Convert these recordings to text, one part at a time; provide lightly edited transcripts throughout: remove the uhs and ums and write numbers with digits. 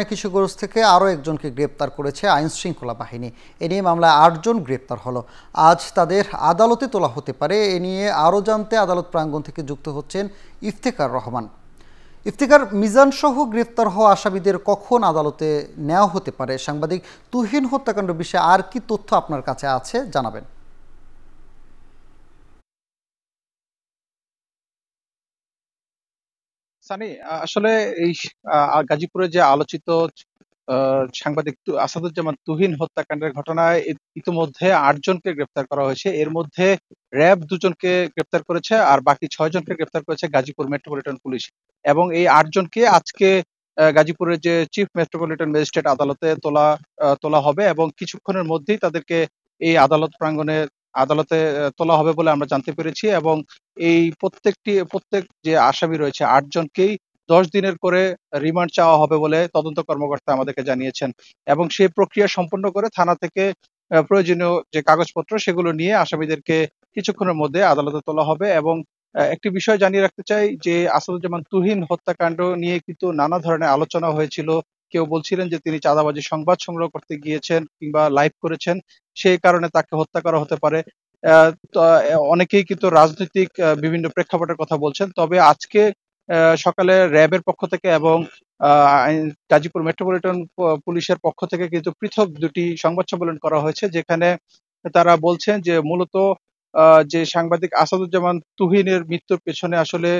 কিশোরগঞ্জ থেকে আরও একজনকে গ্রেপ্তার করেছে আইন শৃঙ্খলা বাহিনী। এ নিয়ে মামলায় ৮ জন গ্রেপ্তার হলো। আজ তাদের আদালতে তোলা হতে পারে। এ নিয়ে আরও জানতে আদালত প্রাঙ্গণ থেকে যুক্ত হচ্ছেন ইফতেখার রহমান। ইফতেখার, মিজান সহ গ্রেপ্তার হওয়া আসামিদের কখন আদালতে নেওয়া হতে পারে? সাংবাদিক তুহিন হত্যাকাণ্ড বিষয়ে আর কি তথ্য আপনার কাছে আছে জানাবেন। সানি, আসলে এই গাজীপুরে যে আলোচিত সাংবাদিক আসাদুজ্জামান তুহিন হত্যাকাণ্ডের ঘটনায় ইতিমধ্যে ৮ জনকে গ্রেপ্তার করা হয়েছে। এর মধ্যে র্যাব ২ জনকে গ্রেপ্তার করেছে, আর বাকি ৬ জনকে গ্রেপ্তার করেছে গাজীপুর মেট্রোপলিটন পুলিশ। এবং এই ৮ জনকে আজকে গাজীপুরের যে চিফ মেট্রোপলিটন ম্যাজিস্ট্রেট আদালতে তোলা হবে এবং কিছুক্ষণের মধ্যেই তাদেরকে এই আদালতে তোলা হবে বলে আমরা জানতে পেরেছি। এবং এই প্রত্যেক যে আসামি রয়েছে ৮ জনকেই ১০ দিনের করে রিমান্ড চাওয়া হবে বলে তদন্ত কর্মকর্তা আমাদেরকে জানিয়েছেন। এবং সেই প্রক্রিয়া সম্পন্ন করে থানা থেকে প্রয়োজনীয় যে কাগজপত্র সেগুলো নিয়ে আসামিদেরকে কিছুক্ষণের মধ্যে আদালতে তোলা হবে। এবং একটি বিষয় জানিয়ে রাখতে চাই যে আসাদুজ্জামান তুহিন হত্যাকাণ্ড নিয়ে কিন্তু নানা ধরনের আলোচনা হয়েছিল। কেউ বলছিলেন যে তিনি চাঁদাবাজি সংবাদ সংগ্রহ করতে গিয়েছেন কিংবা লাইভ করেছেন, সেই কারণে তাকে হত্যা করা হতে পারে। অনেকেই কিন্তু রাজনৈতিক বিভিন্ন প্রেক্ষাপটের কথা বলছেন। তবে আজকে সকালে র্যাবের পক্ষ থেকে এবং গাজীপুর মেট্রোপলিটন পুলিশের পক্ষ থেকে কিন্তু পৃথক ২টি সংবাদ সম্মেলন করা হয়েছে, যেখানে তারা বলছেন যে মূলত যে সাংবাদিক আসাদুজ্জামান তুহিনের মৃত্যুর পেছনে আসলে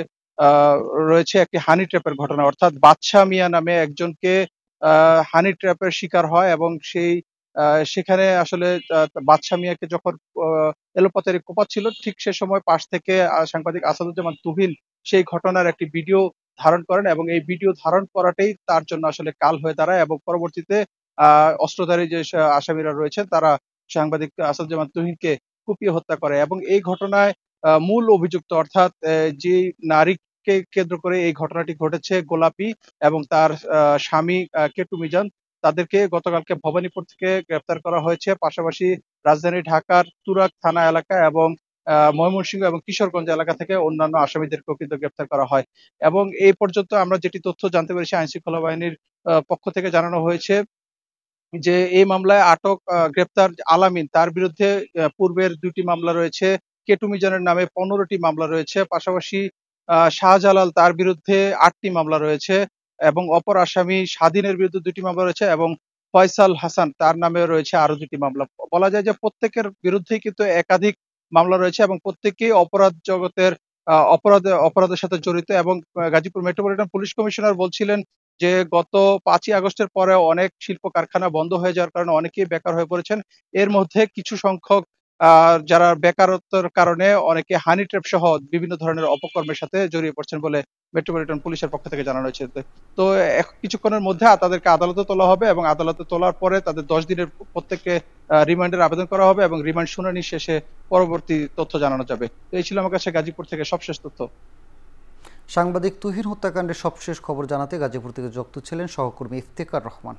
রয়েছে একটি হানি ট্র্যাপের ঘটনা। অর্থাৎ বাদশা মিয়া নামে একজনকে হানি ট্র্যাপের শিকার হয় এবং সেখানে আসলে বাদশা মিয়াকে যখন এলোপাতাড়ি কোপাচ্ছিল, ঠিক সে সময় পাশ থেকে সাংবাদিক আসাদুজ্জামান তুহিন সেই ঘটনার একটি ভিডিও ধারণ করেন এবং এই ভিডিও ধারণ করাটাই তার জন্য আসলে কাল হয়ে দাঁড়ায়। এবং পরবর্তীতে অস্ত্রধারী যে আসামিরা রয়েছেন তারা সাংবাদিক আসাদুজ্জামান তুহিনকে কুপিয়ে হত্যা করে। এবং এই ঘটনায় মূল অভিযুক্ত অর্থাৎ যে নারীকে কেন্দ্র করে এই ঘটনাটি ঘটেছে, গোলাপী এবং তার স্বামী কেটু মিজান, তাদেরকে গতকালকে ভবানীপুর থেকে গ্রেপ্তার করা হয়েছে। পাশাপাশি রাজধানী ঢাকার তুরাগ থানা এলাকা এবং ময়মনসিংহ এবং কিশোরগঞ্জ এলাকা থেকে অন্যান্য আসামিদেরকেও কিন্তু গ্রেপ্তার করা হয়। এবং এই পর্যন্ত আমরা যেটি তথ্য জানতে পেরেছি, আইন শৃঙ্খলা বাহিনীর পক্ষ থেকে জানানো হয়েছে যে এই মামলায় আটক গ্রেপ্তার আলামিন, তার বিরুদ্ধে পূর্বের ২টি মামলা রয়েছে। কেটু মিজানের নামে ১৫টি মামলা রয়েছে। পাশাপাশি শাহজালাল, তার বিরুদ্ধে ৮টি মামলা রয়েছে এবং অপর আসামি স্বাধীনের বিরুদ্ধে ২টি মামলা রয়েছে এবং ফয়সাল হাসান, তার নামেও রয়েছে আরো ২টি মামলা। বলা যায় যে প্রত্যেকের বিরুদ্ধেই কিন্তু একাধিক মামলা রয়েছে এবং প্রত্যেকেই অপরাধ জগতের অপরাধের সাথে জড়িত। এবং গাজীপুর মেট্রোপলিটন পুলিশ কমিশনার বলছিলেন যে গত ৫ই আগস্টের পরে অনেক শিল্প কারখানা বন্ধ হয়ে যাওয়ার কারণে অনেকেই বেকার হয়ে পড়েছেন। এর মধ্যে কিছু সংখ্যক যারা বেকারত্বের কারণে অনেকে হানি ট্র্যাপ সহ বিভিন্ন ধরনের অপকর্মের সাথে জড়িয়ে পড়ছেন বলে মেট্রোপলিটন পুলিশের পক্ষ থেকে জানানো হয়েছে। তো কিছুক্ষণের মধ্যে তাদেরকে আদালতে তোলা হবে এবং আদালতে তোলার পরে তাদের ১০ দিনের প্রত্যেককে রিমান্ডের আবেদন করা হবে এবং রিমান্ড শুনানি শেষে পরবর্তী তথ্য জানানো যাবে। তো এই ছিল আমার কাছে গাজীপুর থেকে সবশেষ তথ্য। সাংবাদিক তুহিন হত্যাকাণ্ডের সবশেষ খবর জানাতে গাজীপুর থেকে যুক্ত ছিলেন সহকর্মী ইফতেখার রহমান।